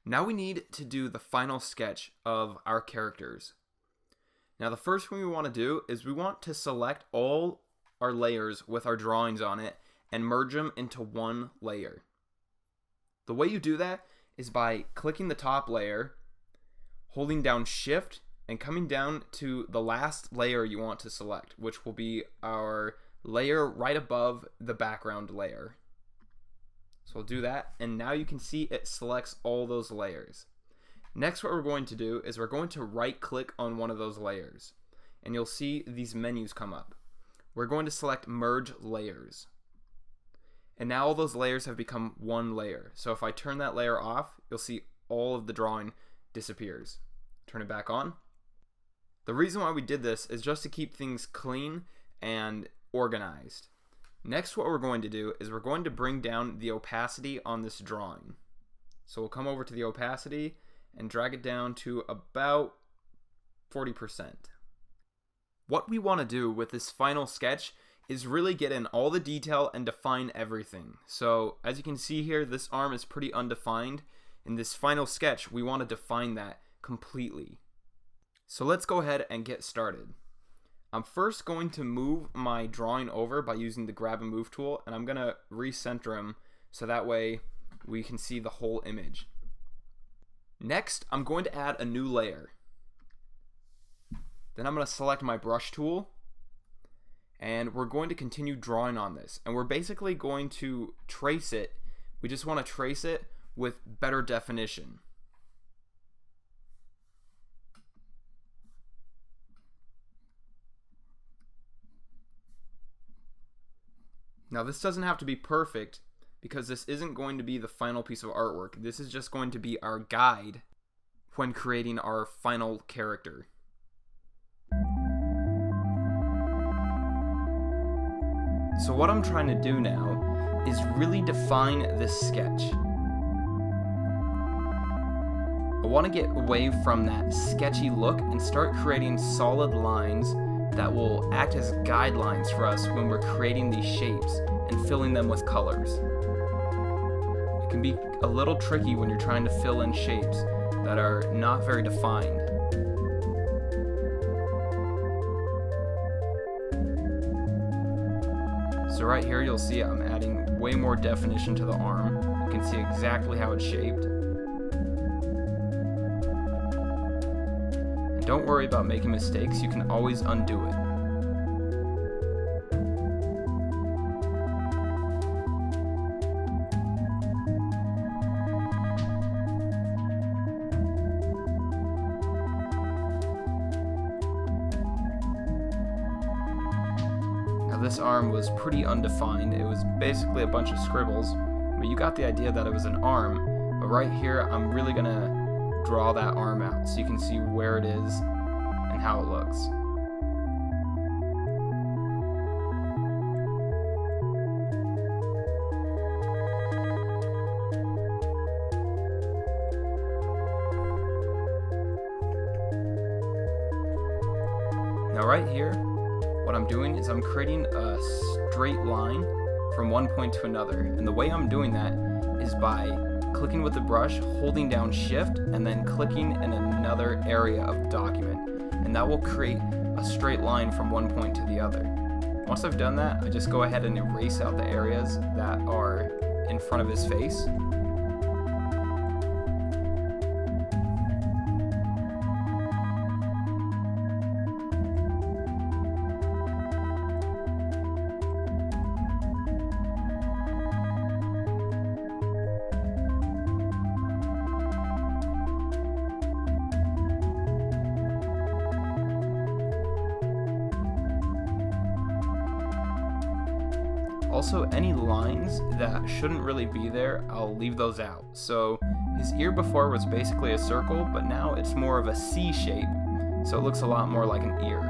Now we need to do the final sketch of our characters. Now the first thing we want to do is we want to select all our layers with our drawings on it and merge them into one layer. The way you do that is by clicking the top layer, holding down Shift, and coming down to the last layer you want to select, which will be our layer right above the background layer. So we'll do that, and now you can see it selects all those layers. Next, what we're going to do is we're going to right click on one of those layers, and you'll see these menus come up. We're going to select Merge Layers. And now all those layers have become one layer. So if I turn that layer off, you'll see all of the drawing disappears. Turn it back on. The reason why we did this is just to keep things clean and organized. Next, what we're going to do is we're going to bring down the opacity on this drawing. So we'll come over to the opacity and drag it down to about 40%. What we want to do with this final sketch is really get in all the detail and define everything. So as you can see here, this arm is pretty undefined. In this final sketch, we want to define that completely. So let's go ahead and get started. I'm first going to move my drawing over by using the grab and move tool, and I'm going to recenter him so that way we can see the whole image. Next, I'm going to add a new layer. Then I'm going to select my brush tool, and we're going to continue drawing on this. And we're basically going to trace it. We just want to trace it with better definition. Now this doesn't have to be perfect because this isn't going to be the final piece of artwork. This is just going to be our guide when creating our final character. So what I'm trying to do now is really define this sketch. I want to get away from that sketchy look and start creating solid lines that will act as guidelines for us when we're creating these shapes and filling them with colors. It can be a little tricky when you're trying to fill in shapes that are not very defined. So right here you'll see I'm adding way more definition to the arm. You can see exactly how it's shaped. And don't worry about making mistakes, you can always undo it. This arm was pretty undefined. It was basically a bunch of scribbles, but you got the idea that it was an arm. But right here, I'm really gonna draw that arm out so you can see where it is and how it looks. Now right here, what I'm doing is I'm creating a straight line from one point to another, and the way I'm doing that is by clicking with the brush, holding down Shift, and then clicking in another area of the document, and that will create a straight line from one point to the other. Once I've done that, I just go ahead and erase out the areas that are in front of his face. Also, any lines that shouldn't really be there, I'll leave those out. So his ear before was basically a circle, but now it's more of a C shape, so it looks a lot more like an ear.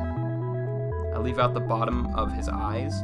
I leave out the bottom of his eyes.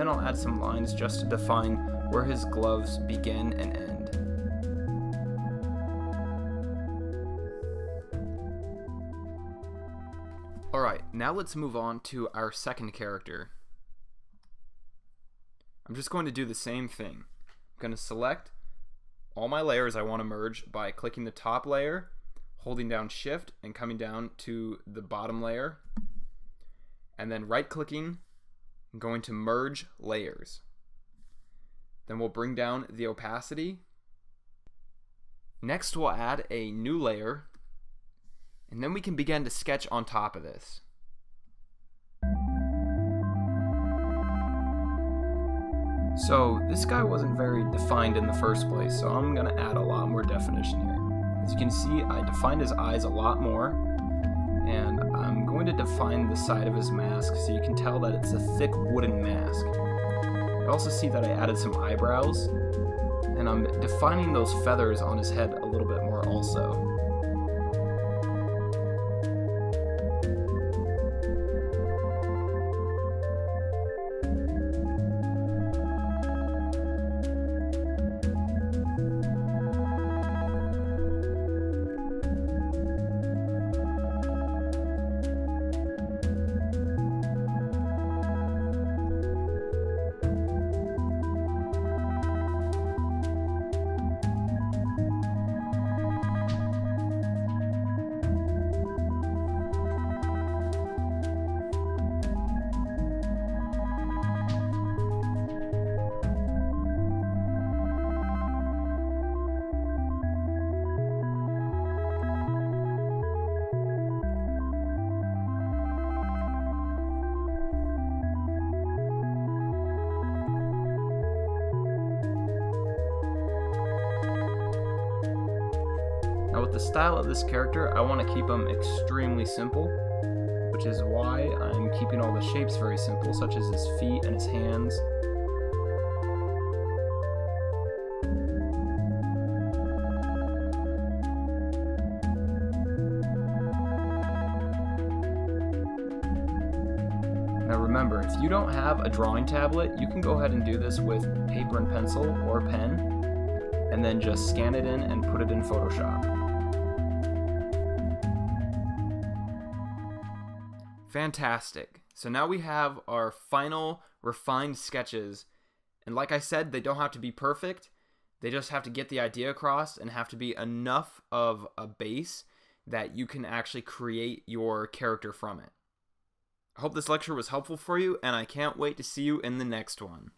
then I'll add some lines just to define where his gloves begin and end. Alright, now let's move on to our second character. I'm just going to do the same thing. I'm going to select all my layers I want to merge by clicking the top layer, holding down Shift, and coming down to the bottom layer, and then right-clicking and going to Merge Layers. Then we'll bring down the opacity. Next we'll add a new layer, and then we can begin to sketch on top of this. So this guy wasn't very defined in the first place, so I'm going to add a lot more definition here. As you can see, I defined his eyes a lot more, and I'm going to define the side of his mask so you can tell that it's a thick wooden mask. You also see that I added some eyebrows, and I'm defining those feathers on his head a little bit more also. Now with the style of this character, I want to keep him extremely simple, which is why I'm keeping all the shapes very simple, such as his feet and his hands. Now remember, if you don't have a drawing tablet, you can go ahead and do this with paper and pencil or pen, and then just scan it in and put it in Photoshop. Fantastic. So now we have our final refined sketches, and like I said, they don't have to be perfect. They just have to get the idea across and have to be enough of a base that you can actually create your character from it. I hope this lecture was helpful for you, and I can't wait to see you in the next one.